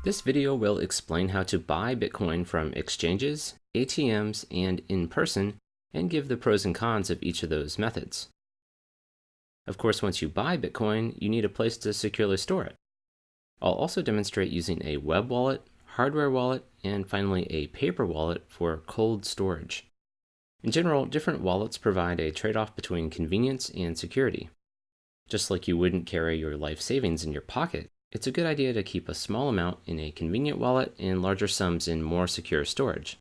This video will explain how to buy Bitcoin from exchanges, ATMs, and in person, and give the pros and cons of each of those methods. Of course, once you buy Bitcoin, you need a place to securely store it. I'll also demonstrate using a web wallet, hardware wallet, and finally a paper wallet for cold storage. In general, different wallets provide a trade-off between convenience and security. Just like you wouldn't carry your life savings in your pocket, it's a good idea to keep a small amount in a convenient wallet and larger sums in more secure storage.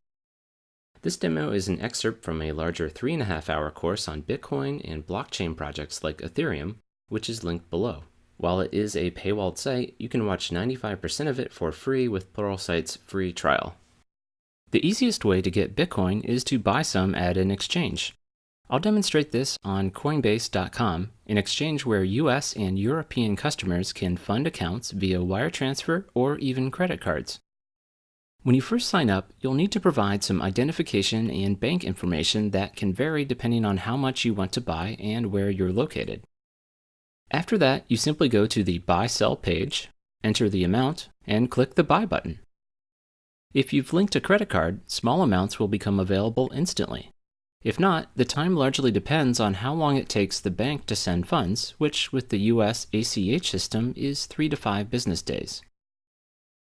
This demo is an excerpt from a larger 3.5-hour course on Bitcoin and blockchain projects like Ethereum, which is linked below. While it is a paywalled site, you can watch 95% of it for free with Pluralsight's free trial. The easiest way to get Bitcoin is to buy some at an exchange. I'll demonstrate this on Coinbase.com, an exchange where US and European customers can fund accounts via wire transfer or even credit cards. When you first sign up, you'll need to provide some identification and bank information that can vary depending on how much you want to buy and where you're located. After that, you simply go to the Buy-Sell page, enter the amount, and click the Buy button. If you've linked a credit card, small amounts will become available instantly. If not, the time largely depends on how long it takes the bank to send funds, which with the US ACH system is 3 to 5 business days.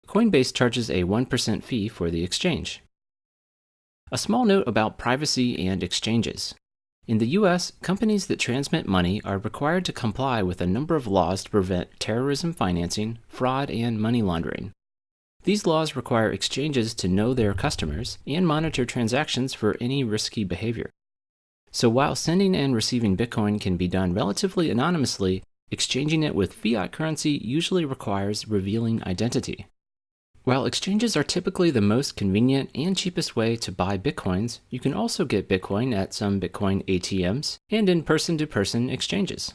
Coinbase charges a 1% fee for the exchange. A small note about privacy and exchanges. In the US, companies that transmit money are required to comply with a number of laws to prevent terrorism financing, fraud, and money laundering. These laws require exchanges to know their customers and monitor transactions for any risky behavior. So while sending and receiving Bitcoin can be done relatively anonymously, exchanging it with fiat currency usually requires revealing identity. While exchanges are typically the most convenient and cheapest way to buy Bitcoins, you can also get Bitcoin at some Bitcoin ATMs and in person-to-person exchanges.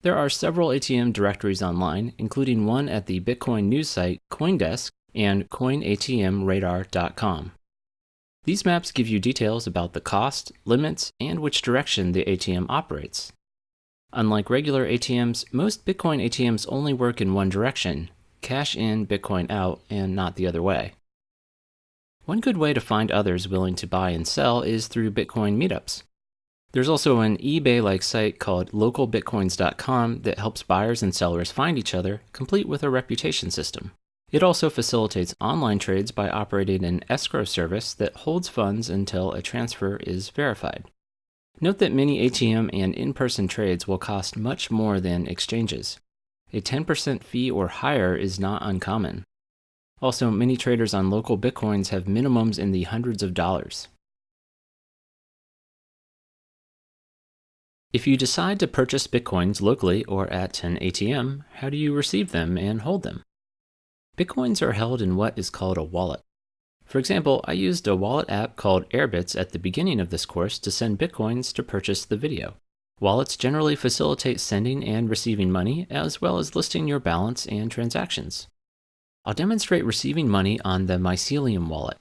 There are several ATM directories online, including one at the Bitcoin news site CoinDesk and CoinATMRadar.com. These maps give you details about the cost, limits, and which direction the ATM operates. Unlike regular ATMs, most Bitcoin ATMs only work in one direction, cash in, Bitcoin out, and not the other way. One good way to find others willing to buy and sell is through Bitcoin meetups. There's also an eBay-like site called localbitcoins.com that helps buyers and sellers find each other, complete with a reputation system. It also facilitates online trades by operating an escrow service that holds funds until a transfer is verified. Note that many ATM and in-person trades will cost much more than exchanges. A 10% fee or higher is not uncommon. Also, many traders on local Bitcoins have minimums in the hundreds of dollars. If you decide to purchase Bitcoins locally or at an ATM, how do you receive them and hold them? Bitcoins are held in what is called a wallet. For example, I used a wallet app called Airbitz at the beginning of this course to send Bitcoins to purchase the video. Wallets generally facilitate sending and receiving money, as well as listing your balance and transactions. I'll demonstrate receiving money on the Mycelium wallet.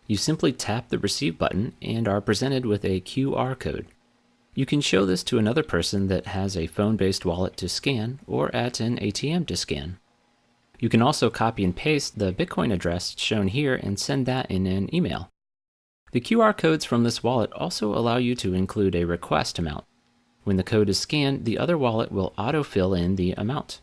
You simply tap the Receive button and are presented with a QR code. You can show this to another person that has a phone-based wallet to scan or at an ATM to scan. You can also copy and paste the Bitcoin address shown here and send that in an email. The QR codes from this wallet also allow you to include a request amount. When the code is scanned, the other wallet will auto-fill in the amount.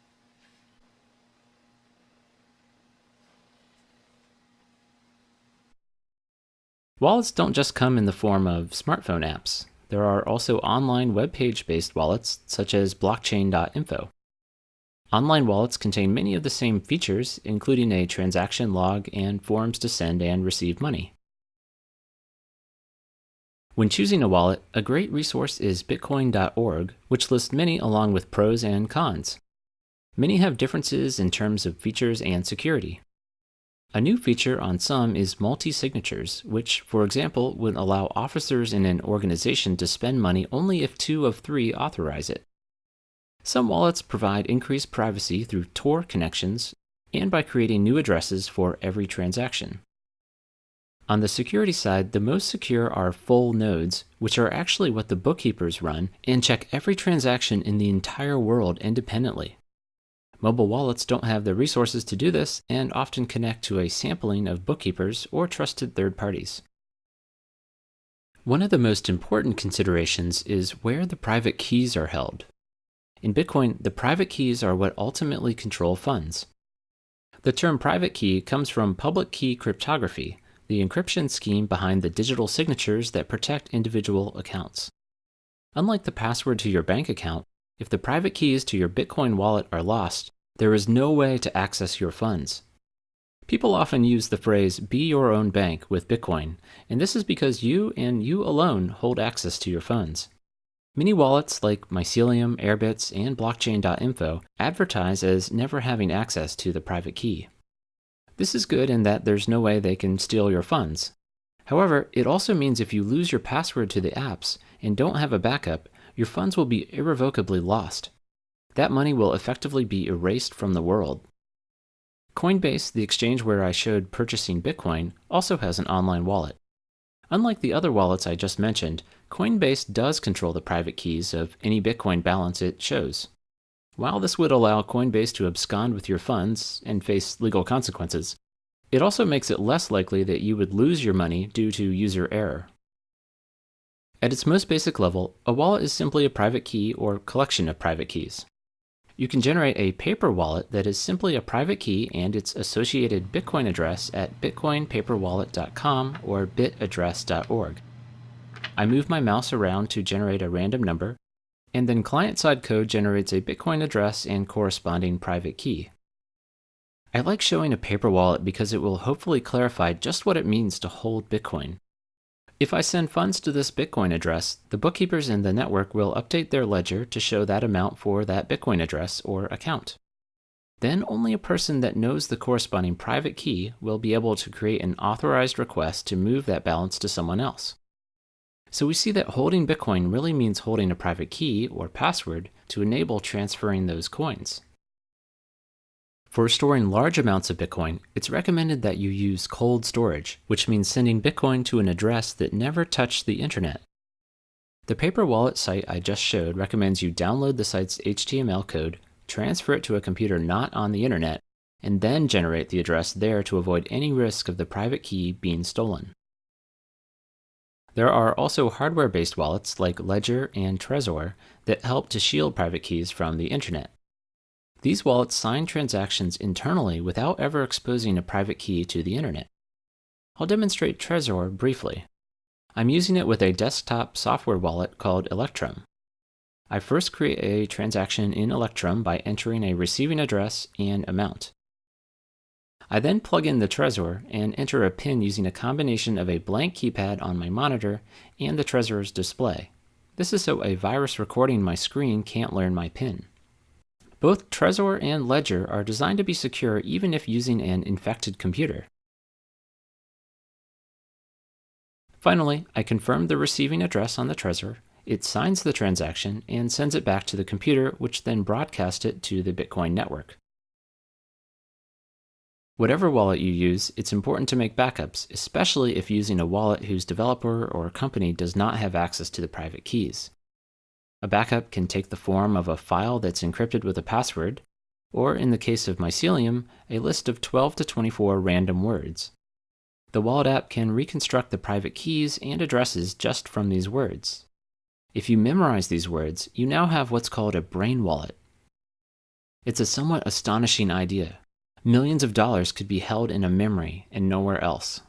Wallets don't just come in the form of smartphone apps. There are also online web page-based wallets, such as blockchain.info. Online wallets contain many of the same features, including a transaction log and forms to send and receive money. When choosing a wallet, a great resource is bitcoin.org, which lists many along with pros and cons. Many have differences in terms of features and security. A new feature on some is multi-signatures, which, for example, would allow officers in an organization to spend money only if 2 of 3 authorize it. Some wallets provide increased privacy through Tor connections and by creating new addresses for every transaction. On the security side, the most secure are full nodes, which are actually what the bookkeepers run and check every transaction in the entire world independently. Mobile wallets don't have the resources to do this and often connect to a sampling of bookkeepers or trusted third parties. One of the most important considerations is where the private keys are held. In Bitcoin, the private keys are what ultimately control funds. The term private key comes from public key cryptography, the encryption scheme behind the digital signatures that protect individual accounts. Unlike the password to your bank account, if the private keys to your Bitcoin wallet are lost, there is no way to access your funds. People often use the phrase, "be your own bank" with Bitcoin, and this is because you and you alone hold access to your funds. Many wallets like Mycelium, Airbitz, and Blockchain.info advertise as never having access to the private key. This is good in that there's no way they can steal your funds. However, it also means if you lose your password to the apps and don't have a backup, your funds will be irrevocably lost. That money will effectively be erased from the world. Coinbase, the exchange where I showed purchasing Bitcoin, also has an online wallet. Unlike the other wallets I just mentioned, Coinbase does control the private keys of any Bitcoin balance it shows. While this would allow Coinbase to abscond with your funds and face legal consequences, it also makes it less likely that you would lose your money due to user error. At its most basic level, a wallet is simply a private key or collection of private keys. You can generate a paper wallet that is simply a private key and its associated Bitcoin address at bitcoinpaperwallet.com or bitaddress.org. I move my mouse around to generate a random number, and then client-side code generates a Bitcoin address and corresponding private key. I like showing a paper wallet because it will hopefully clarify just what it means to hold Bitcoin. If I send funds to this Bitcoin address, the bookkeepers in the network will update their ledger to show that amount for that Bitcoin address or account. Then only a person that knows the corresponding private key will be able to create an authorized request to move that balance to someone else. So we see that holding Bitcoin really means holding a private key or password to enable transferring those coins. For storing large amounts of Bitcoin, it's recommended that you use cold storage, which means sending Bitcoin to an address that never touched the internet. The paper wallet site I just showed recommends you download the site's HTML code, transfer it to a computer not on the internet, and then generate the address there to avoid any risk of the private key being stolen. There are also hardware-based wallets like Ledger and Trezor that help to shield private keys from the internet. These wallets sign transactions internally without ever exposing a private key to the internet. I'll demonstrate Trezor briefly. I'm using it with a desktop software wallet called Electrum. I first create a transaction in Electrum by entering a receiving address and amount. I then plug in the Trezor and enter a PIN using a combination of a blank keypad on my monitor and the Trezor's display. This is so a virus recording my screen can't learn my PIN. Both Trezor and Ledger are designed to be secure even if using an infected computer. Finally, I confirm the receiving address on the Trezor, it signs the transaction, and sends it back to the computer, which then broadcasts it to the Bitcoin network. Whatever wallet you use, it's important to make backups, especially if using a wallet whose developer or company does not have access to the private keys. A backup can take the form of a file that's encrypted with a password, or in the case of Mycelium, a list of 12 to 24 random words. The wallet app can reconstruct the private keys and addresses just from these words. If you memorize these words, you now have what's called a brain wallet. It's a somewhat astonishing idea. Millions of dollars could be held in a memory and nowhere else.